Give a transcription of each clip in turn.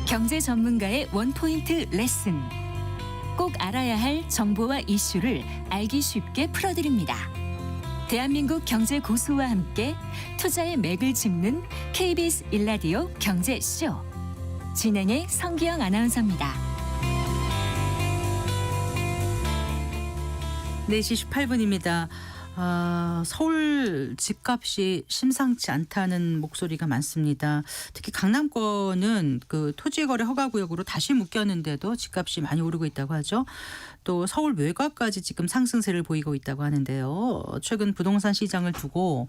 경제 전문가의 원포인트 레슨. 꼭 알아야 할 정보와 이슈를 알기 쉽게 풀어드립니다. 대한민국 경제 고수와 함께 투자의 맥을 짚는 KBS 1라디오 경제쇼. 진행의 성기영 아나운서입니다. 4시 18분입니다. 서울 집값이 심상치 않다는 목소리가 많습니다. 특히 강남권은 그 토지거래 허가구역으로 다시 묶였는데도 집값이 많이 오르고 있다고 하죠. 또 서울 외곽까지 지금 상승세를 보이고 있다고 하는데요. 최근 부동산 시장을 두고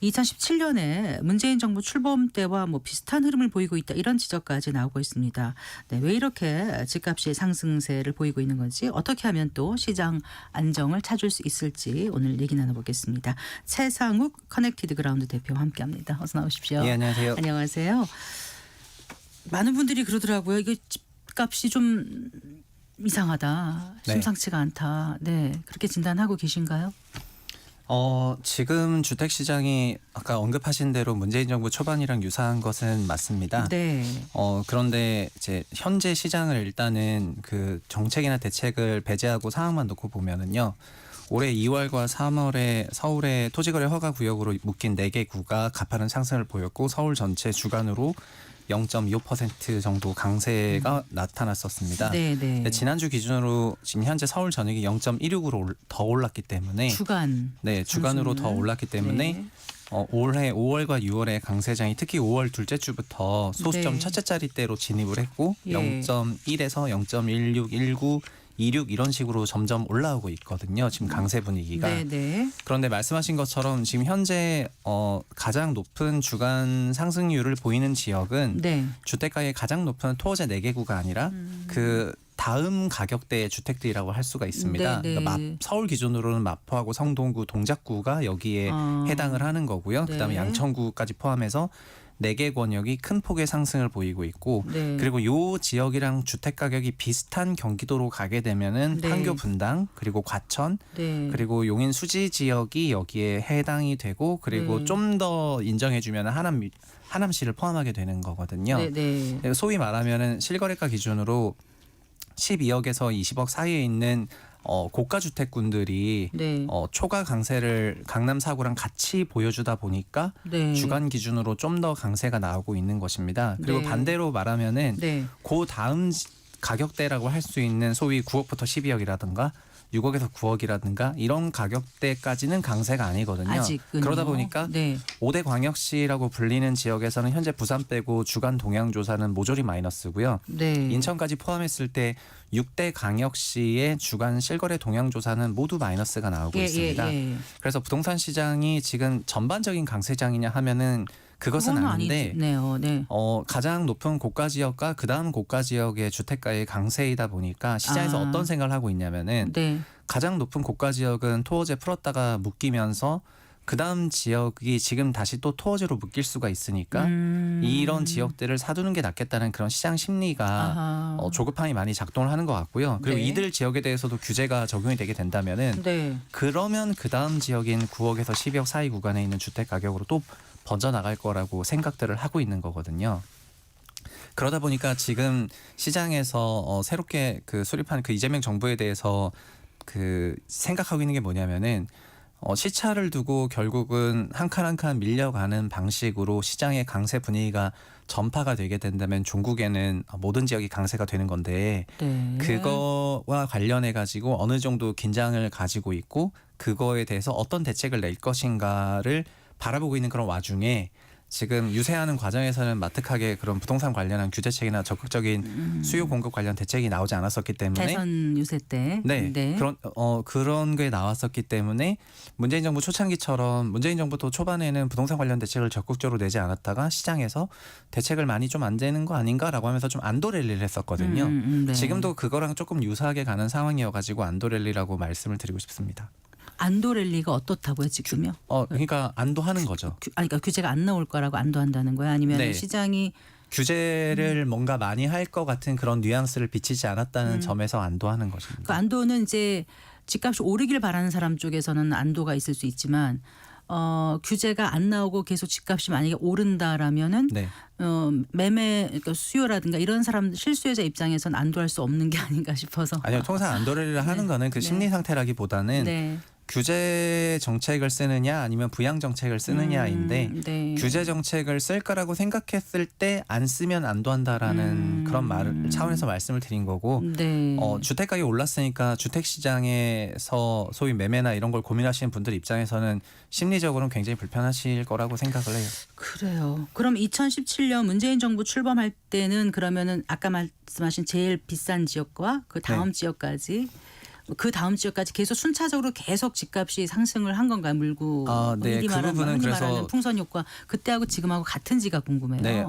2017년에 문재인 정부 출범 때와 비슷한 흐름을 보이고 있다, 이런 지적까지 나오고 있습니다. 네, 왜 이렇게 집값이 상승세를 보이고 있는 건지, 어떻게 하면 또 시장 안정을 찾을 수 있을지 오늘 얘기 나눠보겠습니다. 최상욱 커넥티드 그라운드 대표와 함께합니다. 어서 나오십시오. 네, 안녕하세요. 안녕하세요. 많은 분들이 그러더라고요. 이거 집값이 좀 이상하다, 네. 심상치가 않다. 네, 그렇게 진단하고 계신가요? 지금 주택 시장이 아까 언급하신 대로 문재인 정부 초반이랑 유사한 것은 맞습니다. 네. 그런데 이제 현재 시장을 일단은 그 정책이나 대책을 배제하고 상황만 놓고 보면은요. 올해 2월과 3월에 서울의 토지거래 허가 구역으로 묶인 4개 구가 가파른 상승을 보였고, 서울 전체 주간으로 0.25% 정도 강세가 나타났었습니다. 네. 지난주 기준으로 지금 현재 서울 전역이 0.16으로 더 올랐기 때문에 주간으로 더 올랐기 때문에 올해 5월과 6월의 강세장이 특히 5월 둘째 주부터 소수점 첫째 자리대로 진입을 했고 0.1에서 0.16, 19, 26 이런 식으로 점점 올라오고 있거든요. 지금 강세 분위기가. 그런데 말씀하신 것처럼 지금 현재 가장 높은 주간 상승률을 보이는 지역은 주택가의 가장 높은 토어제 4개구가 아니라 그 다음 가격대의 주택들이라고 할 수가 있습니다. 그러니까 서울 기준으로는 마포하고 성동구, 동작구가 여기에 해당을 하는 거고요. 그다음에 양천구까지 포함해서 4개 권역이 큰 폭의 상승을 보이고 있고, 그리고 요 지역이랑 주택 가격이 비슷한 경기도로 가게 되면은 판교 분당, 그리고 과천, 그리고 용인 수지 지역이 여기에 해당이 되고, 그리고 좀 더 인정해주면 하남시를 포함하게 되는 거거든요. 소위 말하면은 실거래가 기준으로 12억에서 20억 사이에 있는 고가 주택군들이 초과 강세를 강남 4구랑 같이 보여주다 보니까 주간 기준으로 좀 더 강세가 나오고 있는 것입니다. 그리고 반대로 말하면은 그 다음 가격대라고 할 수 있는 소위 9억부터 12억이라든가 6억에서 9억이라든가 이런 가격대까지는 강세가 아니거든요. 아직은요. 그러다 보니까 5대 광역시라고 불리는 지역에서는 현재 부산 빼고 주간 동향 조사는 모조리 마이너스고요. 인천까지 포함했을 때 6대 광역시의 주간 실거래 동향 조사는 모두 마이너스가 나오고 있습니다. 그래서 부동산 시장이 지금 전반적인 강세장이냐 하면은 그것은 아닌데 가장 높은 고가 지역과 그다음 고가 지역의 주택가의 강세이다 보니까 시장에서 어떤 생각을 하고 있냐면은 가장 높은 고가 지역은 토어제 풀었다가 묶이면서 그다음 지역이 지금 다시 또 토어제로 묶일 수가 있으니까 이런 지역들을 사두는 게 낫겠다는 그런 시장 심리가 조급함이 많이 작동을 하는 것 같고요. 그리고 이들 지역에 대해서도 규제가 적용이 되게 된다면은 그러면 그다음 지역인 9억에서 12억 사이 구간에 있는 주택 가격으로 또 번져나갈 거라고 생각들을 하고 있는 거거든요. 그러다 보니까 지금 시장에서 새롭게 그 수립한 그 이재명 정부에 대해서 그 생각하고 있는 게 뭐냐면은 시차를 두고 결국은 한 칸 한 칸 밀려가는 방식으로 시장의 강세 분위기가 전파가 되게 된다면 종국에는 모든 지역이 강세가 되는 건데 그거와 관련해 가지고 어느 정도 긴장을 가지고 있고 그거에 대해서 어떤 대책을 낼 것인가를 바라보고 있는 그런 와중에 지금 유세하는 과정에서는 마뜩하게 그런 부동산 관련한 규제책이나 적극적인 수요 공급 관련 대책이 나오지 않았었기 때문에 대선 유세 때 그런 게 나왔었기 때문에 문재인 정부 초창기처럼 문재인 정부도 초반에는 부동산 관련 대책을 적극적으로 내지 않았다가 시장에서 대책을 많이 좀 안 되는 거 아닌가라고 하면서 좀 안도랠리를 했었거든요. 지금도 그거랑 조금 유사하게 가는 상황이어가지고 안도랠리라고 말씀을 드리고 싶습니다. 안도랠리가 어떻다고요 지금요? 그러니까 안도하는 거죠. 그러니까 규제가 안 나올 거라고 안도한다는 거야? 아니면 시장이 규제를 뭔가 많이 할 것 같은 그런 뉘앙스를 비치지 않았다는 점에서 안도하는 것입니다. 그 안도는 이제 집값이 오르길 바라는 사람 쪽에서는 안도가 있을 수 있지만 규제가 안 나오고 계속 집값이 만약에 오른다라면은 네. 매매 그러니까 수요라든가 이런 사람 실수요자 입장에서는 안도할 수 없는 게 아닌가 싶어서. 아니요, 통상 안도를 하는 거는 그 네. 심리 상태라기보다는 네. 규제 정책을 쓰느냐 아니면 부양 정책을 쓰느냐인데 네. 규제 정책을 쓸 거라고 생각했을 때 안 쓰면 안도한다라는 그런 말을 차원에서 말씀을 드린 거고 네. 주택 가격이 올랐으니까 주택 시장에서 소위 매매나 이런 걸 고민하시는 분들 입장에서는 심리적으로는 굉장히 불편하실 거라고 생각을 해요. 그래요. 그럼 2017년 문재인 정부 출범할 때는 그러면은 아까 말씀하신 제일 비싼 지역과 그 다음 지역까지 계속 순차적으로 계속 집값이 상승을 한 건가요? 물고 네, 흔히 그 말하는 부분은 그래서 풍선 효과 그때하고 지금하고 같은지가 궁금해요. 네,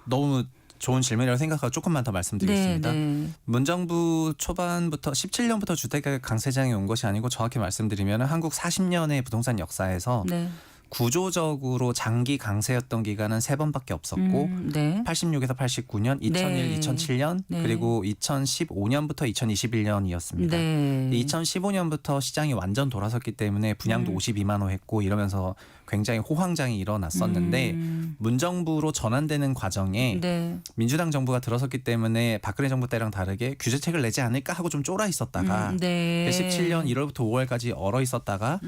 너무 좋은 질문이라고 생각하고 조금만 더 말씀드리겠습니다. 네. 문정부 초반부터 17년부터 주택가격 강세장이 온 것이 아니고 정확히 말씀드리면 한국 40년의 부동산 역사에서 네. 구조적으로 장기 강세였던 기간은 3번밖에 없었고 네. 86에서 89년, 2001, 네. 2007년 네. 그리고 2015년부터 2021년이었습니다. 네. 2015년부터 시장이 완전 돌아섰기 때문에 분양도 52만 호 했고 이러면서 굉장히 호황장이 일어났었는데 문정부로 전환되는 과정에 네. 민주당 정부가 들어섰기 때문에 박근혜 정부 때랑 다르게 규제책을 내지 않을까 하고 좀 쫄아 있었다가 네. 17년 1월부터 5월까지 얼어 있었다가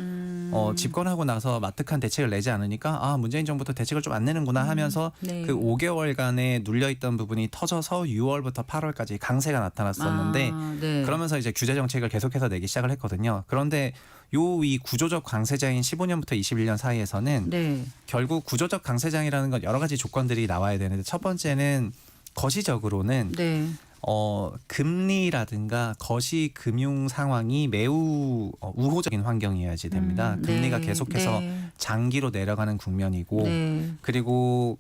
집권하고 나서 마뜩한 대책을 내지 않으니까 문재인 정부도 대책을 좀 안 내는구나 하면서 네. 그 5개월간에 눌려있던 부분이 터져서 6월부터 8월까지 강세가 나타났었는데 네. 그러면서 이제 규제 정책을 계속해서 내기 시작을 했거든요. 그런데 이 구조적 강세장인 15년부터 21년 사이에서는 네. 결국 구조적 강세장이라는 건 여러 가지 조건들이 나와야 되는데 첫 번째는 거시적으로는 네. 금리라든가 거시 금융 상황이 매우 우호적인 환경이어야지 됩니다. 금리가 네. 계속해서 네. 장기로 내려가는 국면이고 네. 그리고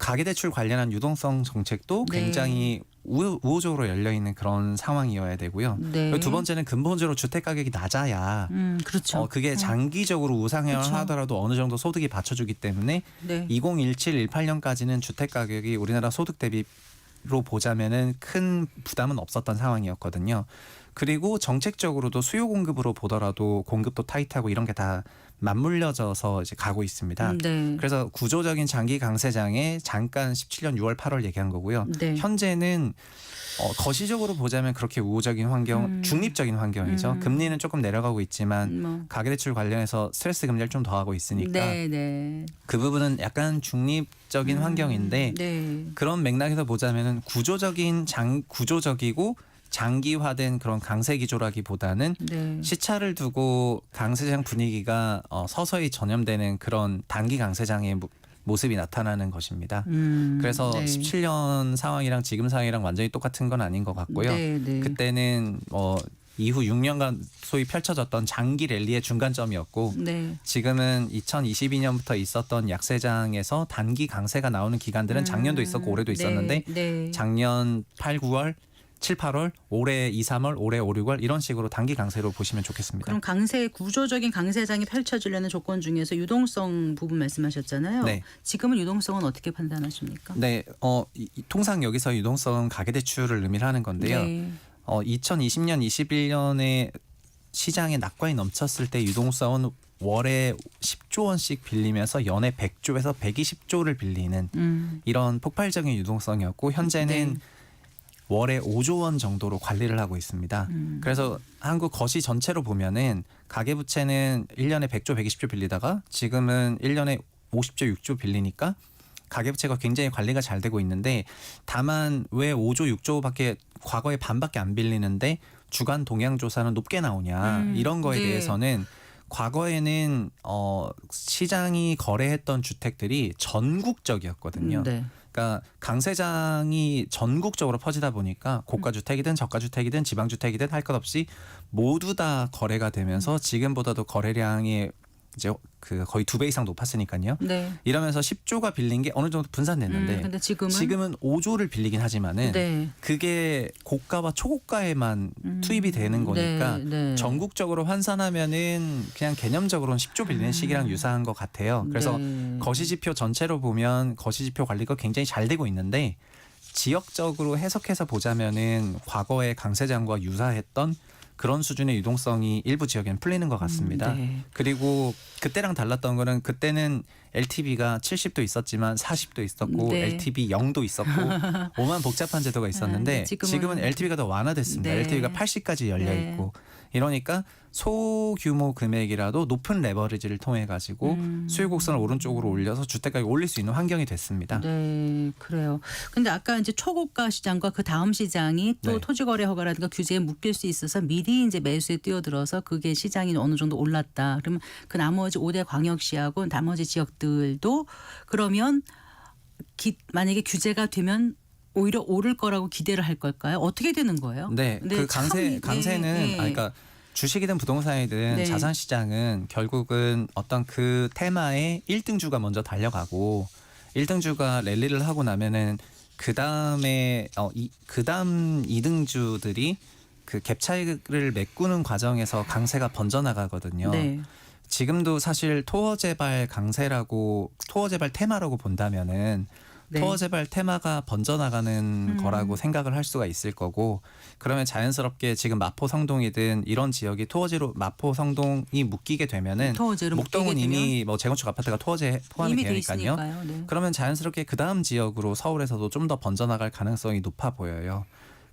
가계대출 관련한 유동성 정책도 네. 굉장히 우호적으로 열려 있는 그런 상황이어야 되고요. 네. 그리고 두 번째는 근본적으로 주택 가격이 낮아야 그렇죠. 그게 장기적으로 우상향을 그렇죠. 하더라도 어느 정도 소득이 받쳐주기 때문에 네. 2017, 18년까지는 주택 가격이 우리나라 소득 대비로 보자면은 큰 부담은 없었던 상황이었거든요. 그리고 정책적으로도 수요 공급으로 보더라도 공급도 타이트하고 이런 게 다 맞물려져서 이제 가고 있습니다. 네. 그래서 구조적인 장기 강세장에 잠깐 17년 6월, 8월 얘기한 거고요. 네. 현재는 거시적으로 보자면 그렇게 우호적인 환경, 중립적인 환경이죠. 금리는 조금 내려가고 있지만 가계대출 관련해서 스트레스 금리를 좀 더하고 있으니까 네. 그 부분은 약간 중립적인 환경인데 네. 그런 맥락에서 보자면은 구조적이고 장기화된 그런 강세 기조라기보다는 네. 시차를 두고 강세장 분위기가 서서히 전염되는 그런 단기 강세장의 모습이 나타나는 것입니다. 그래서 네. 17년 상황이랑 지금 상황이랑 완전히 똑같은 건 아닌 것 같고요. 네. 그때는 이후 6년간 소위 펼쳐졌던 장기 랠리의 중간점이었고 네. 지금은 2022년부터 있었던 약세장에서 단기 강세가 나오는 기간들은 작년도 있었고 올해도 있었는데 네. 작년 8, 9월 7, 8월, 올해 2, 3월, 올해 5, 6월 이런 식으로 단기 강세로 보시면 좋겠습니다. 그럼 구조적인 강세장이 펼쳐지려는 조건 중에서 유동성 부분 말씀하셨잖아요. 네. 지금은 유동성은 어떻게 판단하십니까? 네, 통상 여기서 유동성은 가계대출을 의미하는 건데요. 네. 2020년, 21년에 시장에 낙관이 넘쳤을 때 유동성은 월에 10조 원씩 빌리면서 연에 100조에서 120조를 빌리는 이런 폭발적인 유동성이었고 현재는 네. 월에 5조 원 정도로 관리를 하고 있습니다. 그래서 한국 거시 전체로 보면은 가계부채는 1년에 100조, 120조 빌리다가 지금은 1년에 50조, 6조 빌리니까 가계부채가 굉장히 관리가 잘 되고 있는데 다만 왜 5조, 6조밖에 과거에 반밖에 안 빌리는데 주간 동향조사는 높게 나오냐 이런 거에 네. 대해서는 과거에는 시장이 거래했던 주택들이 전국적이었거든요. 네. 그러니까 강세장이 전국적으로 퍼지다 보니까 고가주택이든 저가주택이든 지방주택이든 할 것 없이 모두 다 거래가 되면서 지금보다도 거래량이 이제 그 거의 2배 이상 높았으니까요. 네. 이러면서 10조가 빌린 게 어느 정도 분산됐는데 근데 지금은 5조를 빌리긴 하지만은 네. 그게 고가와 초고가에만 투입이 되는 거니까 네. 전국적으로 환산하면은 그냥 개념적으로는 10조 빌리는 시기랑 유사한 것 같아요. 그래서 네. 거시지표 전체로 보면 거시지표 관리가 굉장히 잘 되고 있는데 지역적으로 해석해서 보자면은 과거의 강세장과 유사했던 그런 수준의 유동성이 일부 지역에는 풀리는 것 같습니다. 네. 그리고 그때랑 달랐던 거는 그때는 LTV가 70도 있었지만 40도 있었고 네. LTV 0도 있었고 오만 복잡한 제도가 있었는데 지금은 LTV가 더 완화됐습니다. 네. LTV가 80까지 열려 네. 있고 이러니까 소규모 금액이라도 높은 레버리지를 통해 가지고 수요 곡선을 오른쪽으로 올려서 주택 가격 올릴 수 있는 환경이 됐습니다. 네, 그래요. 근데 아까 이제 초고가 시장과 그 다음 시장이 또 네. 토지거래 허가라든가 규제에 묶일 수 있어서 미리 이제 매수에 뛰어들어서 그게 시장이 어느 정도 올랐다. 그러면 그 나머지 5대 광역시하고 나머지 지역들도 그러면 만약에 규제가 되면 오히려 오를 거라고 기대를 할 걸까요? 어떻게 되는 거예요? 네, 그 강세는 그러니까 주식이든 부동산이든 네. 자산 시장은 결국은 어떤 그 테마에 1등주가 먼저 달려가고 1등주가 랠리를 하고 나면은 그다음에 그다음 2등주들이 그 갭 차익을 메꾸는 과정에서 강세가 번져나가거든요. 네. 지금도 사실 토어 재발 강세라고 토어 재발 테마라고 본다면은 네. 토어 재발 테마가 번져나가는 거라고 생각을 할 수가 있을 거고 그러면 자연스럽게 지금 마포 성동이든 이런 지역이 토어제로 마포 성동이 묶이게 되면은 토어제로 목동은 묶이게 이미 뭐 재건축 아파트가 토어제 포함이 이미 돼 되니까요. 있으니까요. 네. 그러면 자연스럽게 그 다음 지역으로 서울에서도 좀 더 번져나갈 가능성이 높아 보여요.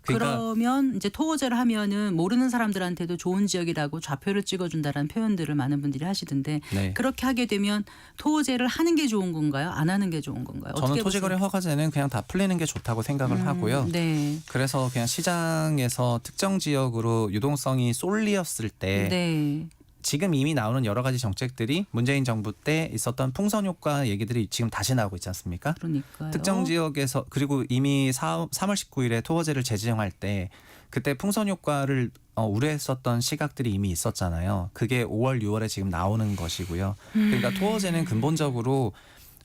그러니까 그러면 이제 토어제를 하면은 모르는 사람들한테도 좋은 지역이라고 좌표를 찍어준다라는 표현들을 많은 분들이 하시던데 네. 그렇게 하게 되면 토어제를 하는 게 좋은 건가요? 안 하는 게 좋은 건가요? 저는 어떻게 토지거래 보세요? 허가제는 그냥 다 풀리는 게 좋다고 생각을 하고요. 네. 그래서 그냥 시장에서 특정 지역으로 유동성이 쏠리었을 때 네. 지금 이미 나오는 여러 가지 정책들이 문재인 정부 때 있었던 풍선 효과 얘기들이 지금 다시 나오고 있지 않습니까? 그러니까요. 특정 지역에서 그리고 이미 3월 19일에 토어제를 재지정할 때 그때 풍선 효과를 우려했었던 시각들이 이미 있었잖아요. 그게 5월, 6월에 지금 나오는 것이고요. 그러니까 토어제는 근본적으로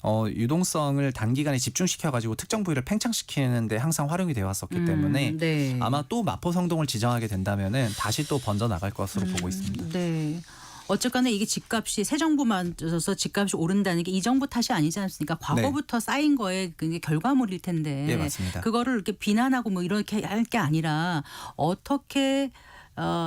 유동성을 단기간에 집중시켜가지고 특정 부위를 팽창시키는데 항상 활용이 되어 왔었기 때문에 네. 아마 또 마포 성동을 지정하게 된다면은 다시 또 번져 나갈 것으로 보고 있습니다. 네. 어쨌거나 이게 집값이 새 정부만 들어서 집값이 오른다는 게 이 정부 탓이 아니지 않습니까? 과거부터 쌓인 거에 그게 결과물일 텐데. 네, 맞습니다. 그거를 이렇게 비난하고 뭐 이렇게 할 게 아니라 어떻게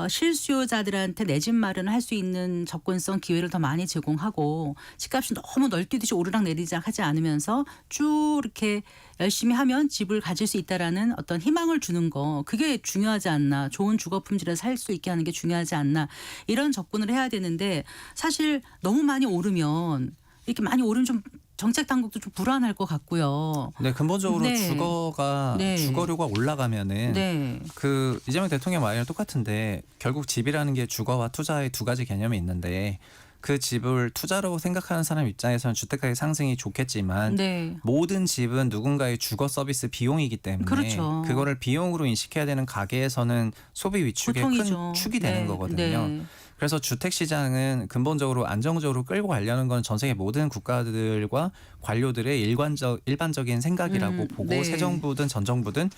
실수요자들한테 내 집 마련을 할 수 있는 접근성 기회를 더 많이 제공하고 집값이 너무 널뛰듯이 오르락 내리락 하지 않으면서 쭉 이렇게 열심히 하면 집을 가질 수 있다라는 어떤 희망을 주는 거 그게 중요하지 않나. 좋은 주거 품질을 살 수 있게 하는 게 중요하지 않나. 이런 접근을 해야 되는데 사실 너무 많이 오르면 이렇게 많이 오르면 좀 정책 당국도 좀 불안할 것 같고요. 네, 근본적으로 네. 주거가 주거료가 올라가면은 네. 그 이재명 대통령 말이랑 똑같은데 결국 집이라는 게 주거와 투자의 두 가지 개념이 있는데 그 집을 투자로 생각하는 사람 입장에서는 주택가격 상승이 좋겠지만 네. 모든 집은 누군가의 주거 서비스 비용이기 때문에 그렇죠. 그거를 비용으로 인식해야 되는 가게에서는 소비 위축의 고통이죠. 큰 축이 되는 네. 거거든요. 네. 그래서 주택 시장은 근본적으로 안정적으로 끌고 가려는 건 전 세계 모든 국가들과 관료들의 일반적인 생각이라고 보고 네. 새 정부든 전 정부든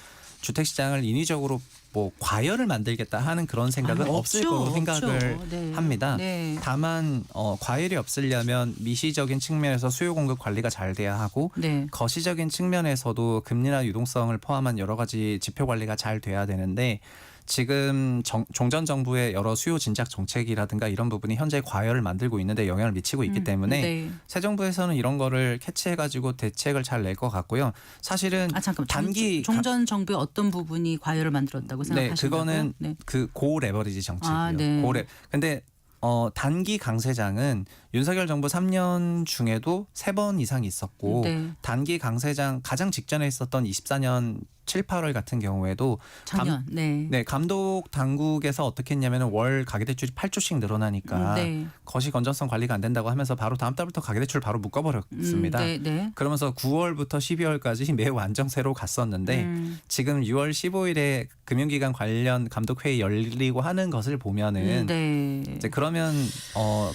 주택 시장을 인위적으로 뭐 과열을 만들겠다 하는 그런 생각은 없을 거로 생각을 네. 합니다. 네. 다만 과열이 없으려면 미시적인 측면에서 수요 공급 관리가 잘 돼야 하고 네. 거시적인 측면에서도 금리나 유동성을 포함한 여러 가지 지표 관리가 잘 돼야 되는데 지금 종전 정부의 여러 수요 진작 정책이라든가 이런 부분이 현재 과열을 만들고 있는데 영향을 미치고 있기 때문에 네. 새 정부에서는 이런 거를 캐치해가지고 대책을 잘 낼 것 같고요. 사실은 잠깐만. 단기 종전 정부의 어떤 부분이 과열을 만들었다고 생각하시나요? 그거는 그 고 레버리지 정책이요. 네. 근데 단기 강세장은 윤석열 정부 3년 중에도 3번 이상 있었고 네. 단기 강세장 가장 직전에 있었던 24년 7, 8월 같은 경우에도 작년. 네. 감독 당국에서 어떻게 했냐면 월 가계대출이 8조씩 늘어나니까 네. 거시 건전성 관리가 안 된다고 하면서 바로 다음 달부터 가계대출 바로 묶어버렸습니다. 네. 네. 그러면서 9월부터 12월까지 매우 안정세로 갔었는데 지금 6월 15일에 금융기관 관련 감독회의 열리고 하는 것을 보면은 네. 이제 그러면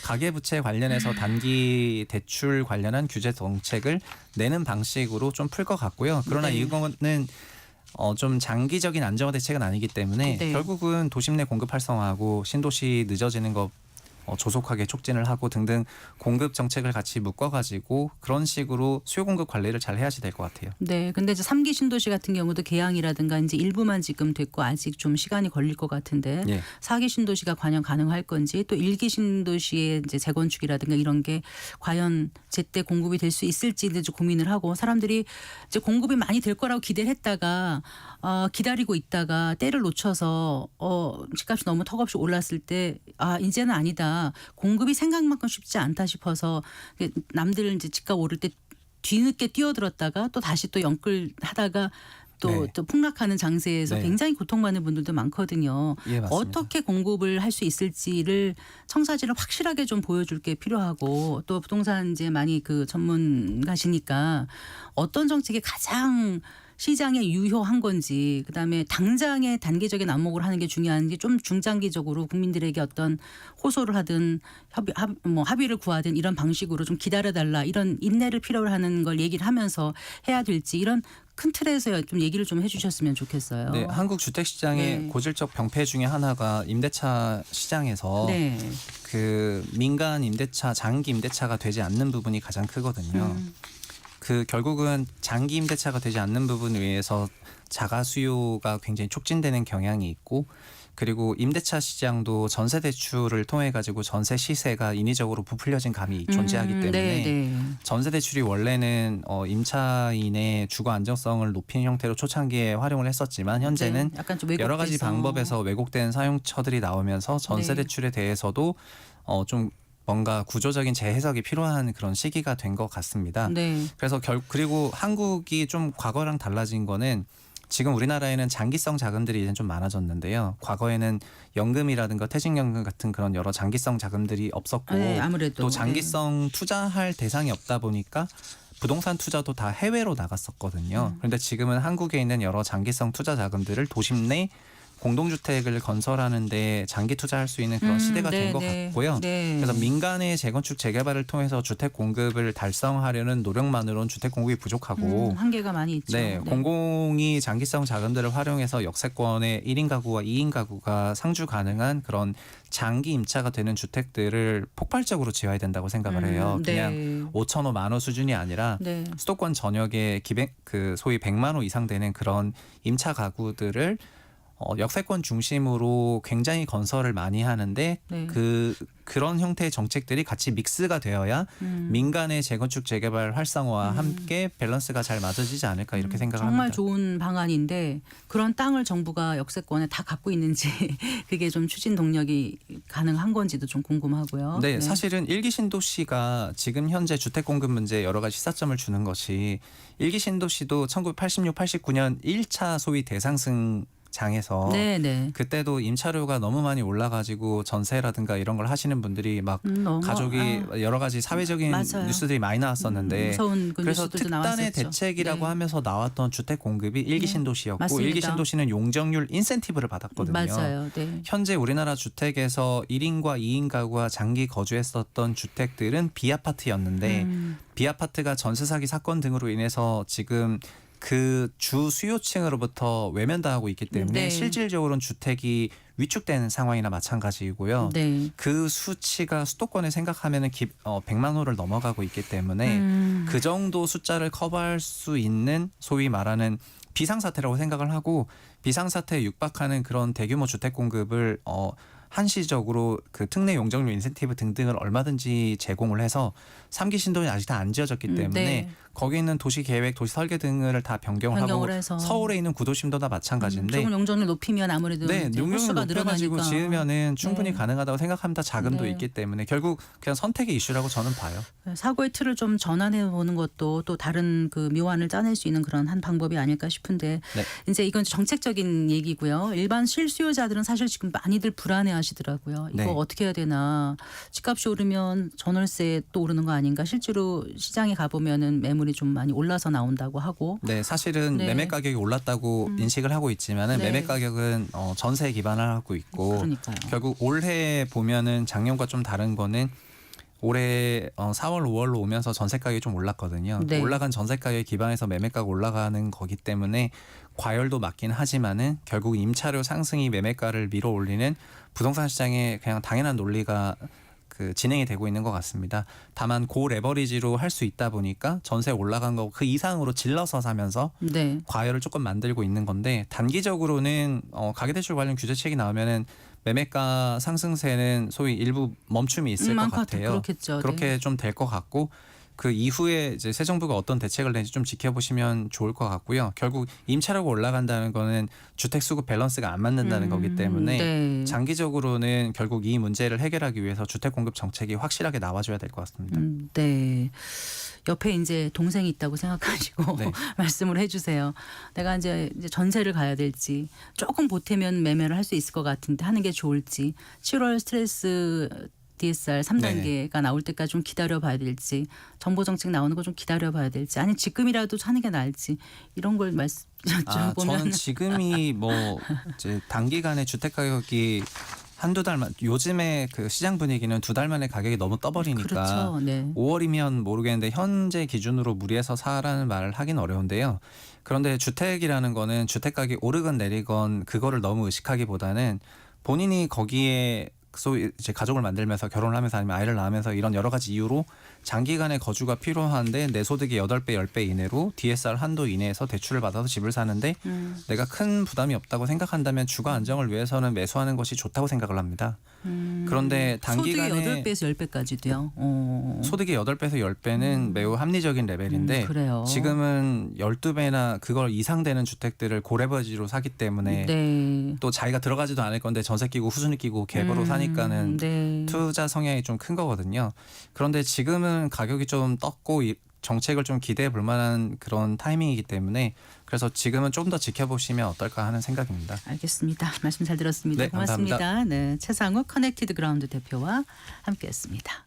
가계부채 관련해서 단기 대출 관련한 규제 정책을 내는 방식으로 좀 풀 것 같고요. 그러나 네. 이거는 좀 장기적인 안정화 대책은 아니기 때문에 네. 결국은 도심 내 공급 활성화하고 신도시 늦어지는 거 조속하게 촉진을 하고 등등 공급 정책을 같이 묶어가지고 그런 식으로 수요 공급 관리를 잘 해야지 될 것 같아요. 네, 근데 이제 3기 신도시 같은 경우도 개항이라든가 이제 일부만 지금 됐고 아직 좀 시간이 걸릴 것 같은데 예. 4기 신도시가 과연 가능할 건지 또 1기 신도시의 이제 재건축이라든가 이런 게 과연 제때 공급이 될 수 있을지도 좀 고민을 하고 사람들이 이제 공급이 많이 될 거라고 기대를 했다가 기다리고 있다가 때를 놓쳐서 집값이 너무 턱없이 올랐을 때 이제는 아니다. 공급이 생각만큼 쉽지 않다 싶어서 남들 이제 집값 오를 때 뒤늦게 뛰어들었다가 또 다시 또 영끌하다가 또 폭락하는 장세에서 네. 굉장히 고통받는 분들도 많거든요. 예, 맞습니다. 어떻게 공급을 할 수 있을지를 청사진을 확실하게 좀 보여줄 게 필요하고 또 부동산 이제 많이 그 전문가시니까 어떤 정책이 가장 시장에 유효한 건지 그다음에 당장의 단기적인 안목을 하는 게 중요한지 좀 중장기적으로 국민들에게 어떤 호소를 하든 합의를 구하든 이런 방식으로 좀 기다려달라 이런 인내를 필요로 하는 걸 얘기를 하면서 해야 될지 이런 큰 틀에서 좀 얘기를 좀 해주셨으면 좋겠어요. 네, 한국 주택 시장의 네. 고질적 병폐 중에 하나가 임대차 시장에서 네. 그 민간 임대차, 장기 임대차가 되지 않는 부분이 가장 크거든요. 그 결국은 장기 임대차가 되지 않는 부분에 의해서 자가 수요가 굉장히 촉진되는 경향이 있고 그리고 임대차 시장도 전세 대출을 통해 가지고 전세 시세가 인위적으로 부풀려진 감이 존재하기 때문에 네. 전세 대출이 원래는 임차인의 주거 안정성을 높이는 형태로 초창기에 활용을 했었지만 현재는 네. 약간 좀 여러 가지 왜곡돼서. 방법에서 왜곡된 사용처들이 나오면서 전세 네. 대출에 대해서도 좀 뭔가 구조적인 재해석이 필요한 그런 시기가 된 것 같습니다. 네. 그래서 그리고 한국이 좀 과거랑 달라진 거는 지금 우리나라에는 장기성 자금들이 이제 좀 많아졌는데요. 과거에는 연금이라든가 퇴직연금 같은 그런 여러 장기성 자금들이 없었고 네, 아무래도 또 장기성 투자할 대상이 없다 보니까 부동산 투자도 다 해외로 나갔었거든요. 그런데 지금은 한국에 있는 여러 장기성 투자 자금들을 도심 내 공동주택을 건설하는데 장기 투자할 수 있는 그런 시대가 된 것 같고요. 네. 그래서 민간의 재건축 재개발을 통해서 주택 공급을 달성하려는 노력만으로는 주택 공급이 부족하고 한계가 많이 있죠. 네, 공공이 장기성 자금들을 활용해서 역세권의 1인 가구와 2인 가구가 상주 가능한 그런 장기 임차가 되는 주택들을 폭발적으로 지어야 된다고 생각을 해요. 그냥 5,000호, 10,000호 수준이 아니라 네. 수도권 전역에 그 소위 100만 호 이상 되는 그런 임차 가구들을 역세권 중심으로 굉장히 건설을 많이 하는데 네. 그런 형태의 정책들이 같이 믹스가 되어야 민간의 재건축 재개발 활성화와 함께 밸런스가 잘 맞아지지 않을까 이렇게 생각을 정말 합니다. 좋은 방안인데 그런 땅을 정부가 역세권에 다 갖고 있는지 그게 좀 추진 동력이 가능한 건지도 좀 궁금하고요. 네, 사실은 1기 신도시가 지금 현재 주택 공급 문제에 여러 가지 시사점을 주는 것이 1기 신도시도 1986, 89년 1차 소위 대상승 장에서 그때도 임차료가 너무 많이 올라가지고 전세라든가 이런 걸 하시는 분들이 막 가족이 여러 가지 사회적인 맞아요. 뉴스들이 많이 나왔었는데 무서운 그 그래서 뉴스들도 특단의 나왔었죠. 대책이라고 하면서 나왔던 주택 공급이 1기 신도시였고 맞습니다. 1기 신도시는 용적률 인센티브를 받았거든요. 맞아요. 네. 현재 우리나라 주택에서 1인과 2인 가구가 장기 거주했었던 주택들은 비아파트였는데 비아파트가 전세 사기 사건 등으로 인해서 지금 그 주 수요층으로부터 외면당하고 있기 때문에 실질적으로는 주택이 위축되는 상황이나 마찬가지이고요. 그 수치가 수도권에 생각하면 100만 호를 넘어가고 있기 때문에 그 정도 숫자를 커버할 수 있는 소위 말하는 비상사태라고 생각을 하고 비상사태에 육박하는 그런 대규모 주택 공급을 한시적으로 그 특례 용적률 인센티브 등등을 얼마든지 제공을 해서 3기 신도시 아직 다 안 지어졌기 때문에 거기 있는 도시계획, 도시설계 등을 다 변경을 하고 해서. 서울에 있는 구도심도 다 마찬가지인데 조금 용적률 높이면 아무래도 용적률 높여가지고 지으면은 충분히 네. 가능하다고 생각합니다. 자금도 있기 때문에 결국 그냥 선택의 이슈라고 저는 봐요. 사고의 틀을 좀 전환해 보는 것도 또 다른 그 묘안을 짜낼 수 있는 그런 한 방법이 아닐까 싶은데 이제 이건 정책적인 얘기고요. 일반 실수요자들은 사실 지금 많이들 불안해하시더라고요. 이거 어떻게 해야 되나? 집값이 오르면 전월세 또 오르는 거 아닌가? 실제로 시장에 가보면은 매물이 좀 많이 올라서 나온다고 하고. 네, 사실은 매매 가격이 올랐다고 인식을 하고 있지만은 매매 가격은 전세에 기반을 하고 있고 그러니까요. 결국 올해 보면은 작년과 좀 다른 거는 올해 4월, 5월로 오면서 전세 가격이 좀 올랐거든요. 올라간 전세 가격에 기반해서 매매가가 올라가는 거기 때문에 과열도 맞긴 하지만은 결국 임차료 상승이 매매가를 밀어올리는 부동산 시장의 그냥 당연한 논리가 그 진행이 되고 있는 것 같습니다. 다만 고 레버리지로 할 수 있다 보니까 전세 올라간 거 그 이상으로 질러서 사면서 네. 과열을 조금 만들고 있는 건데 단기적으로는 가계대출 관련 규제책이 나오면은 매매가 상승세는 소위 일부 멈춤이 있을 것 같아요. 그렇겠죠. 그렇게 네. 좀 될 것 같고 그 이후에 이제 새 정부가 어떤 대책을 내는지 좀 지켜보시면 좋을 것 같고요. 결국 임차료가 올라간다는 거는 주택 수급 밸런스가 안 맞는다는 거기 때문에 네. 장기적으로는 결국 이 문제를 해결하기 위해서 주택 공급 정책이 확실하게 나와줘야 될 것 같습니다. 네. 옆에 이제 동생이 있다고 생각하시고 네. 말씀을 해주세요. 내가 이제 전세를 가야 될지 조금 보태면 매매를 할 수 있을 것 같은데 하는 게 좋을지 7월 스트레스 DSR 3단계가 나올 때까지 좀 기다려봐야 될지 정보 정책 나오는 거 좀 기다려봐야 될지 아니 지금이라도 하는 게 나을지 이런 걸 여쭤보면 저는 지금이 뭐 이제 단기간에 주택 가격이 한두 달만 요즘에 그 시장 분위기는 2달 만에 가격이 너무 떠버리니까 그렇죠. 네. 5월이면 모르겠는데 현재 기준으로 무리해서 사라는 말을 하긴 어려운데요. 그런데 주택이라는 거는 주택 가격이 오르건 내리건 그거를 너무 의식하기보다는 본인이 거기에 소위 이제 가족을 만들면서 결혼을 하면서 아니면 아이를 낳으면서 이런 여러 가지 이유로 장기간의 거주가 필요한데 내 소득이 8배, 10배 이내로 DSR 한도 이내에서 대출을 받아서 집을 사는데 내가 큰 부담이 없다고 생각한다면 주거 안정을 위해서는 매수하는 것이 좋다고 생각을 합니다. 그런데 단기간에 소득이 8배에서 10배까지도요. 소득이 8배에서 10배는 매우 합리적인 레벨인데 그래요. 지금은 12배나 그걸 이상 되는 주택들을 고레버지로 사기 때문에 네. 또 자기가 들어가지도 않을 건데 전세 끼고 후순위 끼고 갭으로 사니까는 네. 투자 성향이 좀 큰 거거든요. 그런데 지금은 가격이 좀 떴고 정책을 좀 기대해 볼 만한 그런 타이밍이기 때문에 그래서 지금은 좀 더 지켜보시면 어떨까 하는 생각입니다. 알겠습니다. 말씀 잘 들었습니다. 네, 고맙습니다. 감사합니다. 네, 최상욱 커넥티드 그라운드 대표와 함께했습니다.